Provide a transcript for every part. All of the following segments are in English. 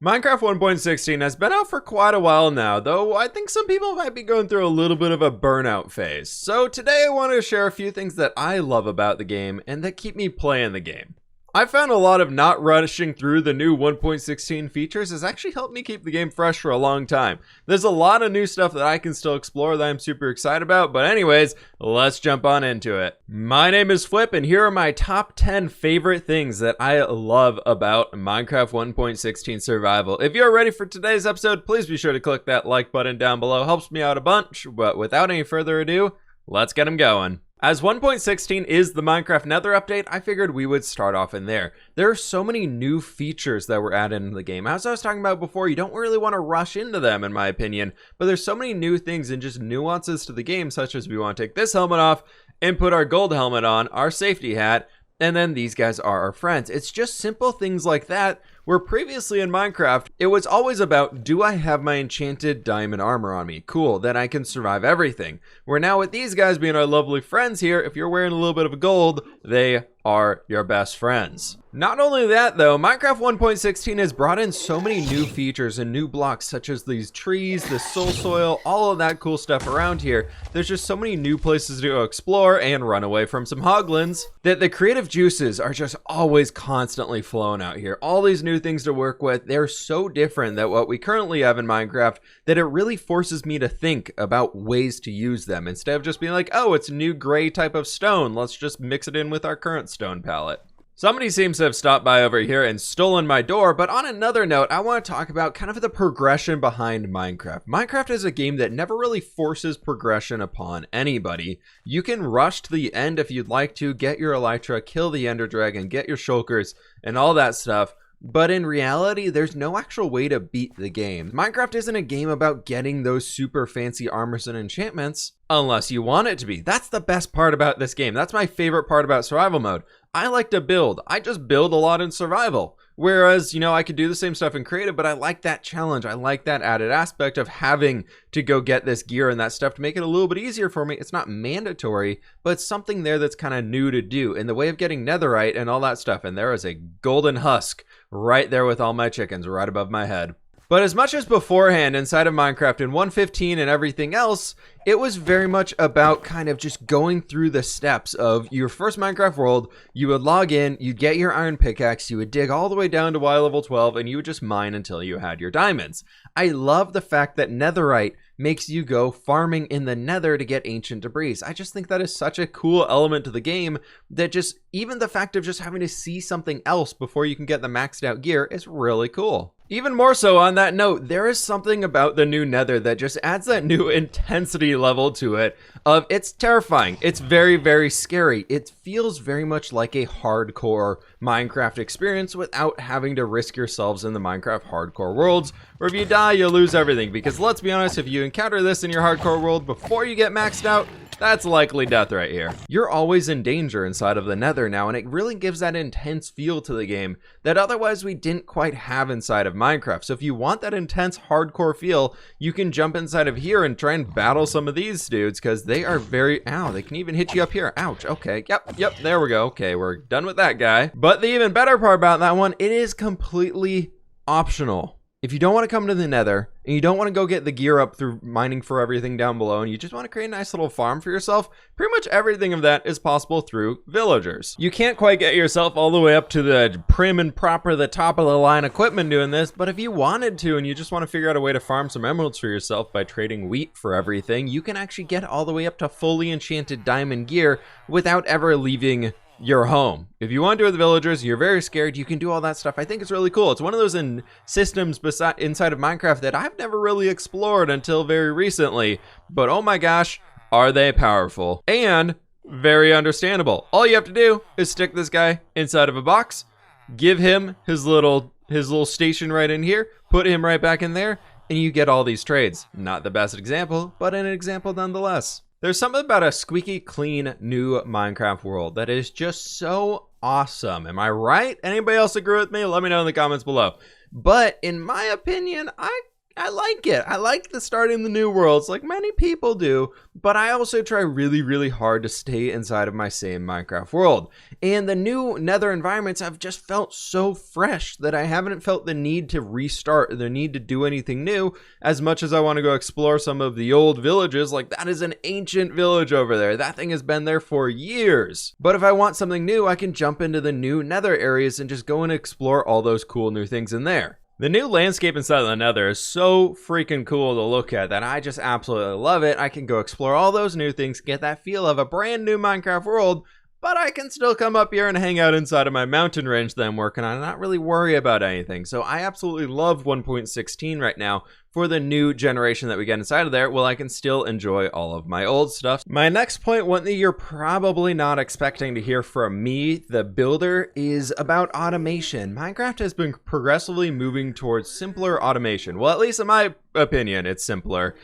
Minecraft 1.16 has been out for quite a while now, though I think some people might be going through a little bit of a burnout phase. So today I want to share a few things that I love about the game and that keep me playing the game. I found a lot of not rushing through the new 1.16 features has actually helped me keep the game fresh for a long time. There's a lot of new stuff that I can still explore that I'm super excited about, but anyways, let's jump on into it. My name is fWhip, and here are my top 10 favorite things that I love about Minecraft 1.16 Survival. If you're ready for today's episode, please be sure to click that like button down below. Helps me out a bunch, but without any further ado, let's get them going. As 1.16 is the Minecraft Nether update, I figured we would start off in there. There are so many new features that were added into the game. As I was talking about before, you don't really want to rush into them, in my opinion, but there's so many new things and just nuances to the game, such as we want to take this helmet off and put our gold helmet on, our safety hat, and then these guys are our friends. It's just simple things like that, where previously in Minecraft, it was always about, do I have my enchanted diamond armor on me? Cool, then I can survive everything. Where now with these guys being our lovely friends here, if you're wearing a little bit of gold, they are your best friends. Not only that though, Minecraft 1.16 has brought in so many new features and new blocks, such as these trees, the soul soil, all of that cool stuff around here. There's just so many new places to explore and run away from some hoglins that the creative juices are just always constantly flowing out here. All these new things to work with, they're so different than what we currently have in Minecraft that it really forces me to think about ways to use them instead of just being like, oh, it's a new gray type of stone, let's just mix it in with our current stone palette. Somebody seems to have stopped by over here and stolen my door, but on another note, I want to talk about kind of the progression behind Minecraft. Minecraft is a game that never really forces progression upon anybody. You can rush to the end if you'd like to, get your elytra, kill the ender dragon, get your shulkers, and all that stuff. But in reality, there's no actual way to beat the game. Minecraft isn't a game about getting those super fancy armors and enchantments, unless you want it to be. That's the best part about this game. That's my favorite part about survival mode. I like to build. I just build a lot in survival. Whereas, you know, I could do the same stuff in creative, but I like that challenge. I like that added aspect of having to go get this gear and that stuff to make it a little bit easier for me. It's not mandatory, but it's something there that's kind of new to do in the way of getting netherite and all that stuff. And there is a golden husk right there with all my chickens right above my head. But as much as beforehand inside of Minecraft in 1.15 and everything else, it was very much about kind of just going through the steps of your first Minecraft world. You would log in, you'd get your iron pickaxe, you would dig all the way down to Y level 12, and you would just mine until you had your diamonds. I love the fact that netherite makes you go farming in the nether to get ancient debris. I just think that is such a cool element to the game that just even the fact of just having to see something else before you can get the maxed out gear is really cool. Even more so on that note, there is something about the new nether that just adds that new intensity level to it of it's terrifying. It's very, very scary. It feels very much like a hardcore Minecraft experience without having to risk yourselves in the Minecraft hardcore worlds, where if you die, you lose everything. Because let's be honest, if you encounter this in your hardcore world before you get maxed out, that's likely death right here. You're always in danger inside of the nether now, and it really gives that intense feel to the game that otherwise we didn't quite have inside of Minecraft. So if you want that intense hardcore feel, you can jump inside of here and try and battle some of these dudes, because they are very, ow, they can even hit you up here. Ouch, okay, yep, there we go. Okay, we're done with that guy. But the even better part about that one, it is completely optional. If you don't want to come to the nether, and you don't want to go get the gear up through mining for everything down below, and you just want to create a nice little farm for yourself, pretty much everything of that is possible through villagers. You can't quite get yourself all the way up to the prim and proper, the top of the line equipment doing this, but if you wanted to, and you just want to figure out a way to farm some emeralds for yourself by trading wheat for everything, you can actually get all the way up to fully enchanted diamond gear without ever leaving your home. If you want to do it with the villagers, you're very scared, you can do all that stuff. I think it's really cool. It's one of those systems inside of Minecraft that I've never really explored until very recently, but oh my gosh, are they powerful and very understandable. All you have to do is stick this guy inside of a box, give him his little station right in here, put him right back in there, and you get all these trades. Not the best example, but an example nonetheless. There's something about a squeaky clean new Minecraft world that is just so awesome. Am I right? Anybody else agree with me? Let me know in the comments below. But in my opinion, I I like it. I like the starting the new worlds like many people do, but I also try really, really hard to stay inside of my same Minecraft world. And the new Nether environments have just felt so fresh that I haven't felt the need to restart, the need to do anything new, as much as I want to go explore some of the old villages. Like, that is an ancient village over there. That thing has been there for years. But if I want something new, I can jump into the new Nether areas and just go and explore all those cool new things in there. The new landscape inside of the Nether is so freaking cool to look at that I just absolutely love it. I can go explore all those new things, get that feel of a brand new Minecraft world, but I can still come up here and hang out inside of my mountain range that I'm working on and not really worry about anything. So I absolutely love 1.16 right now for the new generation that we get inside of there, while I can still enjoy all of my old stuff. My next point, one that you're probably not expecting to hear from me, the builder, is about automation. Minecraft has been progressively moving towards simpler automation. Well, at least in my opinion, it's simpler.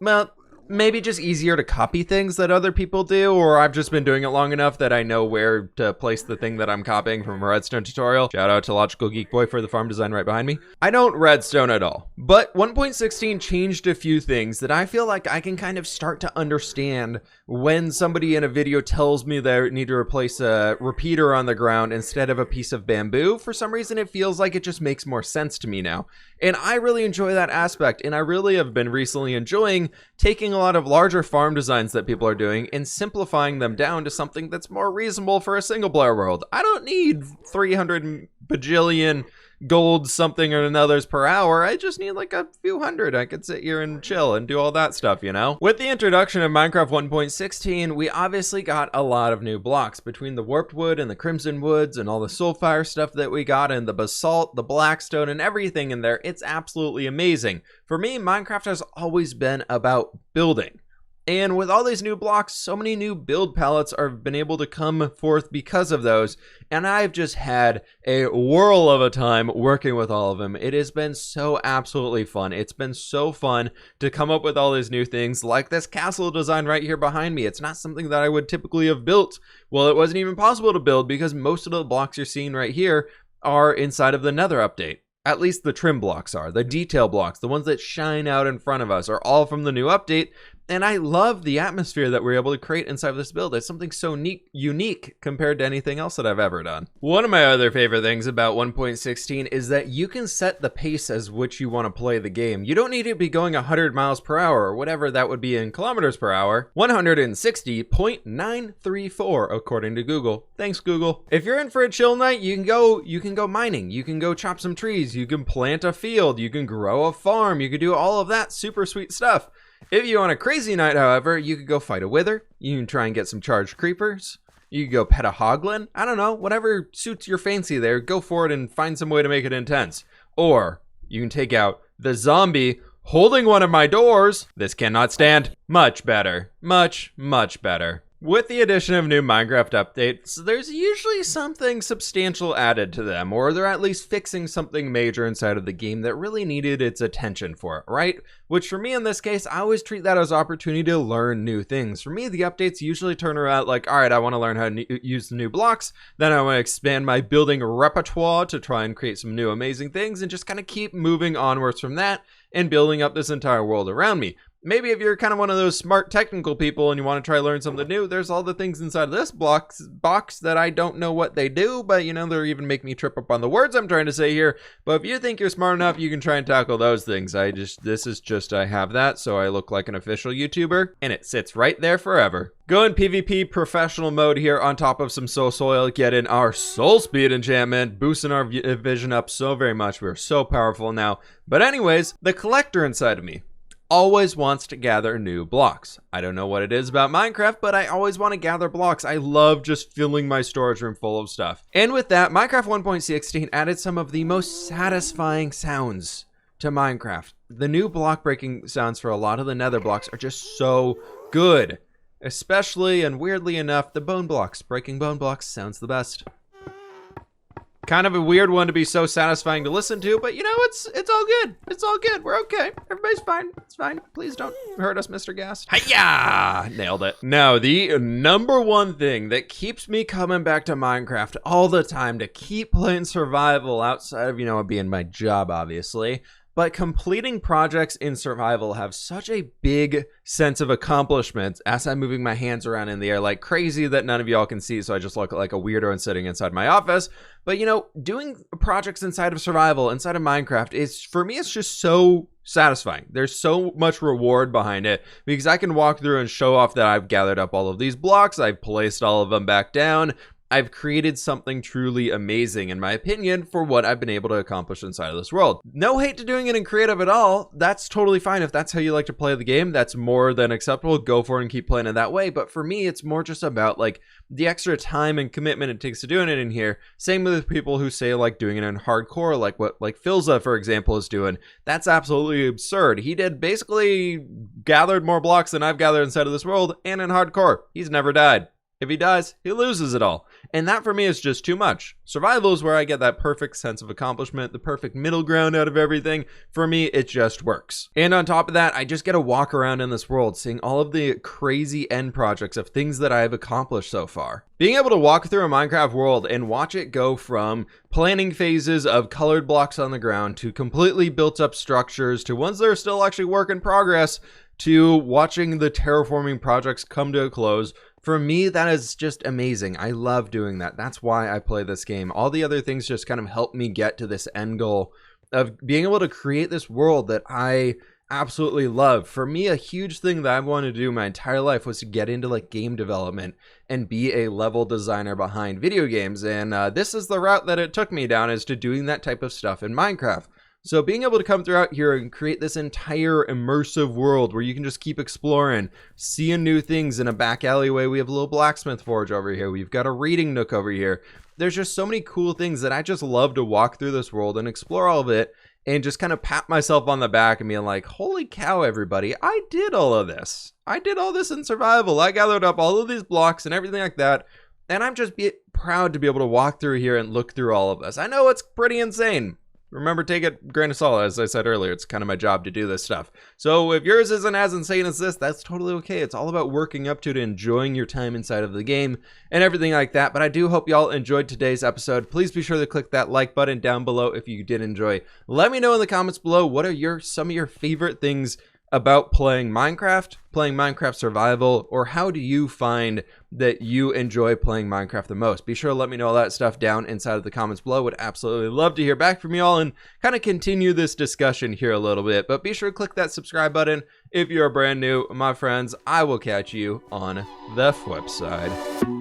Well, maybe just easier to copy things that other people do, or I've just been doing it long enough that I know where to place the thing that I'm copying from a redstone tutorial. Shout out to Logical Geek Boy for the farm design right behind me. I don't redstone at all, but 1.16 changed a few things that I feel like I can kind of start to understand when somebody in a video tells me they need to replace a repeater on the ground instead of a piece of bamboo. For some reason, it feels like it just makes more sense to me now. And I really enjoy that aspect, and I really have been recently enjoying taking a lot of larger farm designs that people are doing and simplifying them down to something that's more reasonable for a single player world. I don't need 300 bajillion gold something or another's per hour. I just need like a few hundred. I could sit here and chill and do all that stuff, you know? With the introduction of Minecraft 1.16, we obviously got a lot of new blocks between the warped wood and the crimson woods and all the soulfire stuff that we got and the basalt, the blackstone, and everything in there. It's absolutely amazing. For me, Minecraft has always been about building. And with all these new blocks, so many new build palettes have been able to come forth because of those. And I've just had a whirl of a time working with all of them. It has been so absolutely fun. It's been so fun to come up with all these new things, like this castle design right here behind me. It's not something that I would typically have built. Well, it wasn't even possible to build because most of the blocks you're seeing right here are inside of the Nether update. At least the trim blocks are. The detail blocks, the ones that shine out in front of us, are all from the new update. And I love the atmosphere that we're able to create inside of this build. It's something so unique compared to anything else that I've ever done. One of my other favorite things about 1.16 is that you can set the pace as which you want to play the game. You don't need to be going 100 miles per hour or whatever that would be in kilometers per hour. 160.934 according to Google. Thanks, Google. If you're in for a chill night, you can go mining. You can go chop some trees. You can plant a field. You can grow a farm. You can do all of that super sweet stuff. If you want a crazy night, however, you could go fight a wither. You can try and get some charged creepers. You could go pet a hoglin. I don't know, whatever suits your fancy there, go for it and find some way to make it intense. Or you can take out the zombie holding one of my doors. This cannot stand. Much better. Much, much better. With the addition of new Minecraft updates, there's usually something substantial added to them, or they're at least fixing something major inside of the game that really needed its attention for it, right? Which for me in this case, I always treat that as opportunity to learn new things. For me, the updates usually turn around like, all right, I want to learn how to use the new blocks, then I want to expand my building repertoire to try and create some new amazing things, and just kind of keep moving onwards from that and building up this entire world around me. Maybe if you're kind of one of those smart technical people and you want to try to learn something new, there's all the things inside of this box that I don't know what they do, but you know, they're even make me trip up on the words I'm trying to say here. But if you think you're smart enough, you can try and tackle those things. I have that, so I look like an official YouTuber, and it sits right there forever. Go in PvP professional mode here on top of some soul soil, get in our soul speed enchantment, boosting our vision up so very much. We're so powerful now. But anyways, the collector inside of me always wants to gather new blocks. I don't know what it is about Minecraft, but I always want to gather blocks. I love just filling my storage room full of stuff. And with that, Minecraft 1.16 added some of the most satisfying sounds to Minecraft. The new block breaking sounds for a lot of the Nether blocks are just so good. Especially, and weirdly enough, the bone blocks. Breaking bone blocks sounds the best. Kind of a weird one to be so satisfying to listen to, but you know, it's all good. It's all good. We're okay. Everybody's fine. It's fine. Please don't hurt us, Mr. Ghast. Hiya! Nailed it. Now, the number one thing that keeps me coming back to Minecraft all the time to keep playing survival outside of, you know, it being my job, obviously. but completing projects in survival have such a big sense of accomplishment as I'm moving my hands around in the air like crazy that none of y'all can see, so I just look like a weirdo and sitting inside my office. But you know, doing projects inside of survival, inside of Minecraft, is, for me, it's just so satisfying. There's so much reward behind it because I can walk through and show off that I've gathered up all of these blocks, I've placed all of them back down, I've created something truly amazing, in my opinion, for what I've been able to accomplish inside of this world. No hate to doing it in creative at all. That's totally fine. If that's how you like to play the game, that's more than acceptable. Go for it and keep playing it that way. But for me, it's more just about like the extra time and commitment it takes to doing it in here. Same with people who say like doing it in hardcore, like what like Philza, for example, is doing. That's absolutely absurd. He did basically gathered more blocks than I've gathered inside of this world, and in hardcore. He's never died. If he dies, he loses it all. And that for me is just too much. Survival is where I get that perfect sense of accomplishment, the perfect middle ground out of everything. For me, it just works. And on top of that, I just get to walk around in this world, seeing all of the crazy end projects of things that I have accomplished so far. Being able to walk through a Minecraft world and watch it go from planning phases of colored blocks on the ground to completely built up structures to ones that are still actually work in progress to watching the terraforming projects come to a close. For me, that is just amazing. I love doing that. That's why I play this game. All the other things just kind of help me get to this end goal of being able to create this world that I absolutely love. For me, a huge thing that I wanted to do my entire life was to get into like game development and be a level designer behind video games. And this is the route that it took me down, is to doing that type of stuff in Minecraft. So being able to come throughout here and create this entire immersive world where you can just keep exploring, seeing new things in a back alleyway. We have a little blacksmith forge over here. We've got a reading nook over here. There's just so many cool things that I just love to walk through this world and explore all of it and just kind of pat myself on the back and being like, holy cow, everybody, I did all of this. I did all this in survival. I gathered up all of these blocks and everything like that. And I'm just proud to be able to walk through here and look through all of this. I know it's pretty insane. Remember, take it grain of salt. As I said earlier, it's kind of my job to do this stuff. So if yours isn't as insane as this, that's totally okay. It's all about working up to it, enjoying your time inside of the game and everything like that. But I do hope y'all enjoyed today's episode. Please be sure to click that like button down below if you did enjoy. Let me know in the comments below, what are some of your favorite things about playing Minecraft Survival, or how do you find that you enjoy playing Minecraft the most? Be sure to let me know all that stuff down inside of the comments below. Would absolutely love to hear back from you all and kind of continue this discussion here a little bit. But be sure to click that subscribe button if you're brand new. My friends, I will catch you on the fWhip side.